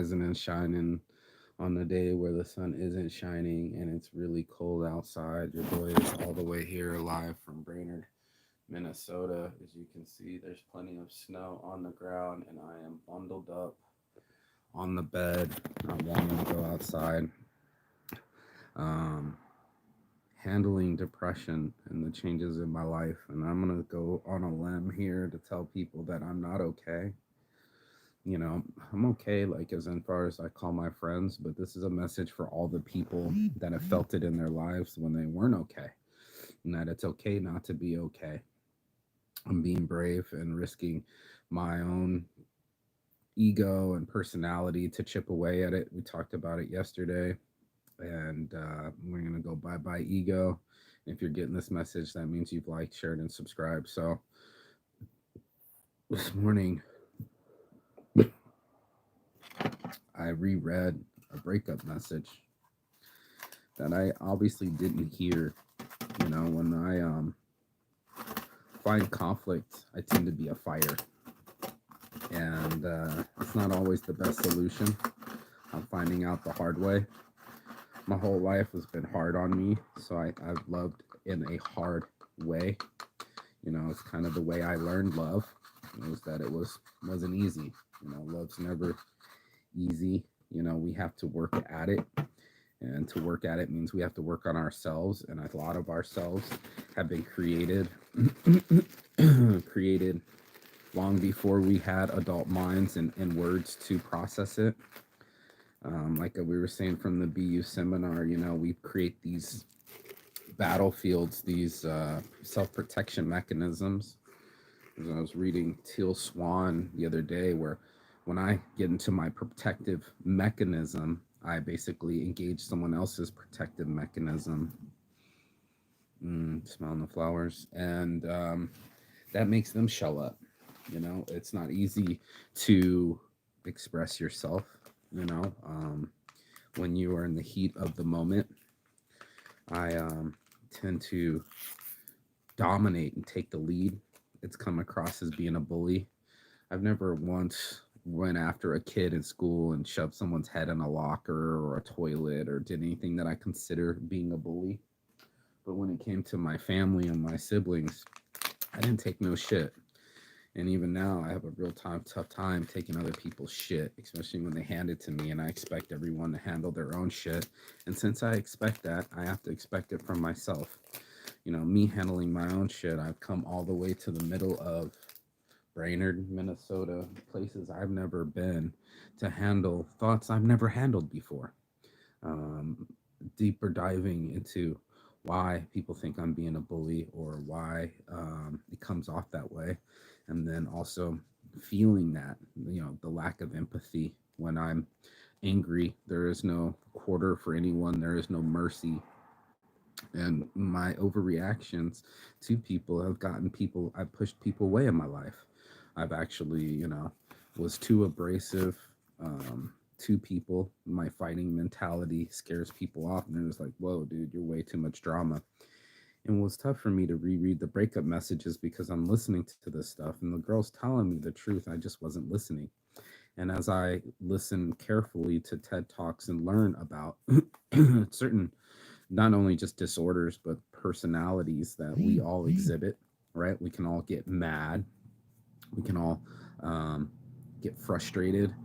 rising and shining on the day where the sun isn't shining and it's really cold outside. Your boy is all the way here live from Brainerd, Minnesota. As you can see, there's plenty of snow on the ground, and I am bundled up on the bed, not wanting to go outside. Um, Handling depression and the changes in my life. And I'm going to go on a limb here to tell people that I'm not okay. You know, I'm okay, like as far as I call my friends, but this is a message for all the people that have felt it in their lives when they weren't okay, and that it's okay not to be okay. I'm being brave and risking my own ego and personality to chip away at it. We talked about it yesterday, and we're going to go bye bye ego. If you're getting this message, that means you've liked, shared, and subscribed. So this morning, I reread a breakup message that I obviously didn't hear. You know, when I find conflict, I tend to be a fighter, and it's not always the best solution. I'm finding out the hard way. My whole life has been hard on me, so I've loved in a hard way. You know, it's kind of the way I learned love, was that wasn't easy. You know, love's never easy. You know, we have to work at it, and to work at it means we have to work on ourselves, and a lot of ourselves have been created created long before we had adult minds and words to process it. Like we were saying from the BU seminar, you know, we create these battlefields, these self-protection mechanisms. I was reading Teal Swan the other day, where when I get into my protective mechanism, I basically engage someone else's protective mechanism. Smelling the flowers, and that makes them shell up. You know, it's not easy to express yourself. You know, when you are in the heat of the moment, I tend to dominate and take the lead. It's come across as being a bully. I've never once went after a kid in school and shoved someone's head in a locker or a toilet or did anything that I consider being a bully. But when it came to my family and my siblings, I didn't take no shit. And even now, I have a tough time taking other people's shit, especially when they hand it to me and I expect everyone to handle their own shit. And since I expect that, I have to expect it from myself. You know, me handling my own shit, I've come all the way to the middle of Brainerd, Minnesota, places I've never been, to handle thoughts I've never handled before. Um, Deeper diving into why people think I'm being a bully, or why it comes off that way. And then also feeling that, you know, the lack of empathy when I'm angry. There is no quarter for anyone, there is no mercy. And my overreactions to people have gotten people, I've pushed people away in my life. I've actually, you know, was too abrasive to people. My fighting mentality scares people off, and it was like, whoa, dude, you're way too much drama. And it was tough for me to reread the breakup messages because I'm listening to this stuff and the girl's telling me the truth. I just wasn't listening. And as I listen carefully to TED Talks and learn about certain, not only just disorders, but personalities that we all exhibit, right? We can all get mad. We can all um, get frustrated.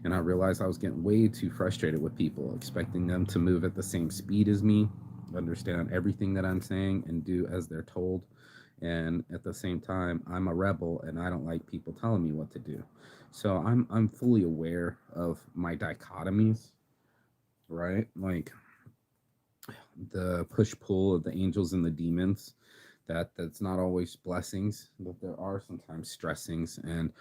And I realized I was getting way too frustrated with people, expecting them to move at the same speed as me, understand everything that I'm saying, and do as they're told. And at the same time, I'm a rebel and I don't like people telling me what to do. So I'm fully aware of my dichotomies, right? Like the push pull of the angels and the demons. That's not always blessings, but there are sometimes stressings, and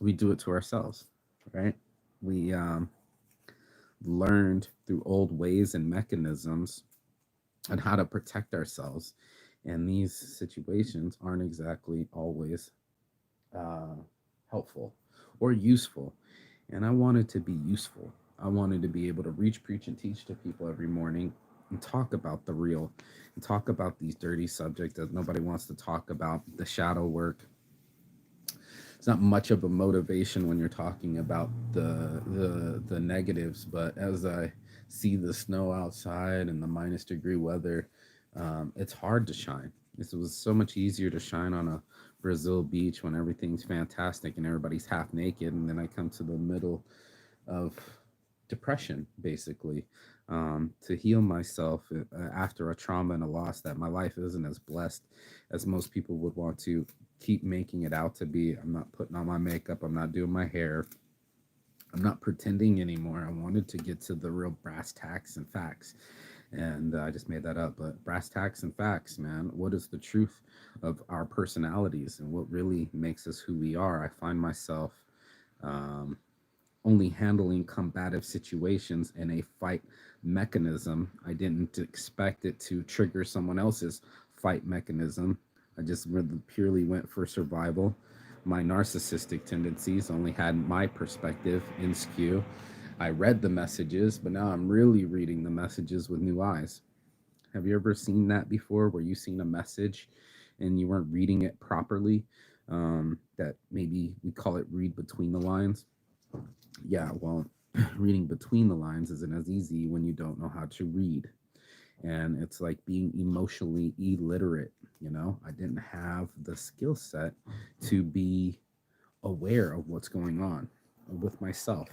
we do it to ourselves, right? We learned through old ways and mechanisms on how to protect ourselves, and these situations aren't exactly always uh, helpful or useful. And I wanted to be useful. I wanted to be able to reach, preach, and teach to people every morning and talk about the real, and talk about these dirty subjects that nobody wants to talk about, the shadow work. it's not much of a motivation when you're talking about the negatives. But as I see the snow outside and the -degree weather, it's hard to shine. It was so much easier to shine on a Brazil beach when everything's fantastic and everybody's half naked, and then I come to the middle of depression, basically, to heal myself after a trauma and a loss, that my life isn't as blessed as most people would want to keep making it out to be. I'm not putting on my makeup, I'm not doing my hair, I'm not pretending anymore. I wanted to get to the real brass tacks and facts. And I just made that up, but brass tacks and facts, man. What is the truth of our personalities and what really makes us who we are? I find myself um, only handling combative situations in a fight mechanism. I didn't expect it to trigger someone else's fight mechanism. I just really purely went for survival. My narcissistic tendencies only had my perspective in skew. I read the messages, but now I'm really reading the messages with new eyes. Have you ever seen that before, where you seen a message and you weren't reading it properly? That maybe we call it read between the lines. Yeah, well, reading between the lines isn't as easy when you don't know how to read. And it's like being emotionally illiterate. I didn't have the skill set to be aware of what's going on with myself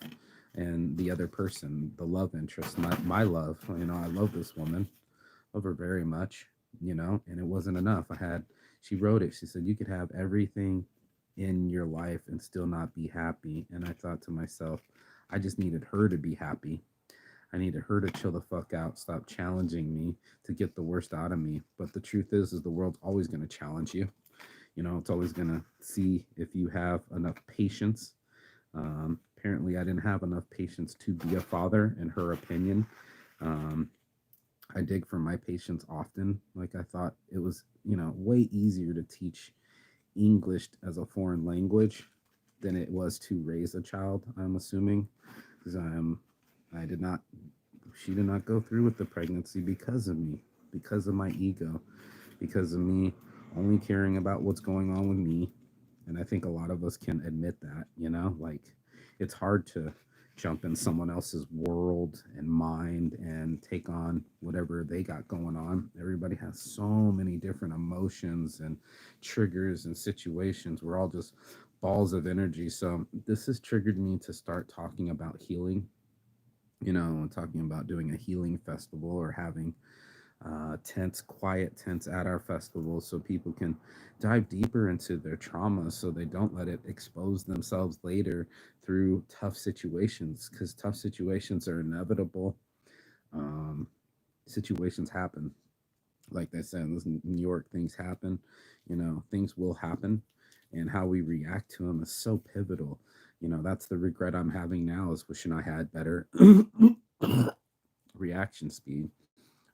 and the other person, the love interest, my love. I love this woman, love her very much, and it wasn't enough. She wrote it. She said, you could have everything in your life and still not be happy. And I thought to myself, I just needed her to be happy. I needed her to chill the fuck out, stop challenging me to get the worst out of me. But the truth is the world's always going to challenge you. It's always going to see if you have enough patience. Apparently, I didn't have enough patience to be a father, in her opinion. Um, I dig for my patients often. Like, I thought it was, way easier to teach English as a foreign language than it was to raise a child, I'm assuming. Because I did not, she did not go through with the pregnancy because of me, because of my ego, because of me only caring about what's going on with me. And I think a lot of us can admit that, like it's hard to jump in someone else's world and mind and take on whatever they got going on. Everybody has so many different emotions and triggers and situations. We're all just balls of energy. So this has triggered me to start talking about healing, talking about doing a healing festival or having quiet tents at our festivals so people can dive deeper into their trauma so they don't let it expose themselves later through tough situations, because tough situations are inevitable. Um, Situations happen. Like they said, in New York, things happen. Things will happen, and how we react to them is so pivotal. That's the regret I'm having now, is wishing I had better reaction speed,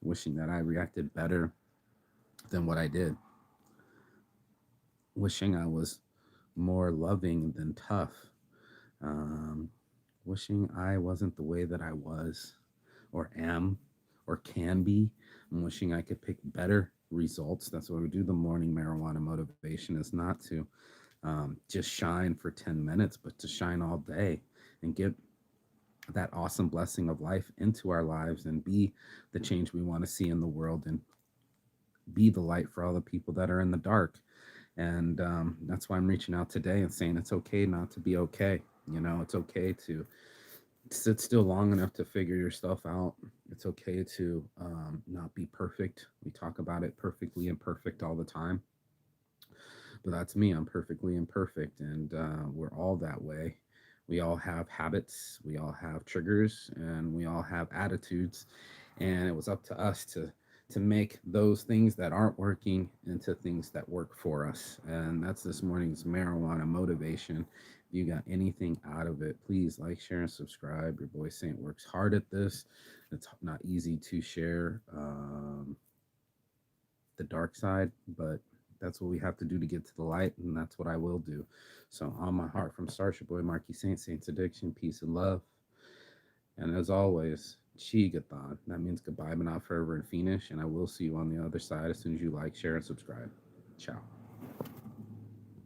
wishing that I reacted better than what I did, wishing I was more loving than tough, um, wishing I wasn't the way that I was or am or can be. I'm wishing I could pick better results. That's why we do the morning marijuana motivation, is not to just shine for 10 minutes, but to shine all day and get that awesome blessing of life into our lives and be the change we want to see in the world and be the light for all the people that are in the dark. And that's why I'm reaching out today and saying it's okay not to be okay. It's okay to sit still long enough to figure yourself out. It's okay to not be perfect. We talk about it, perfectly imperfect, all the time. But that's me. I'm perfectly imperfect. And we're all that way. We all have habits, we all have triggers, and we all have attitudes. And it was up to us to make those things that aren't working into things that work for us. And that's this morning's marijuana motivation. If you got anything out of it, please like, share, and subscribe. Your boy Saint works hard at this. It's not easy to share the dark side, but that's what we have to do to get to the light, and that's what I will do. So, on my heart from Starship Boy Marky Saint's Addiction, peace and love. And as always, Chigathon. That means goodbye, but not forever and finish. And I will see you on the other side as soon as you like, share, and subscribe. Ciao.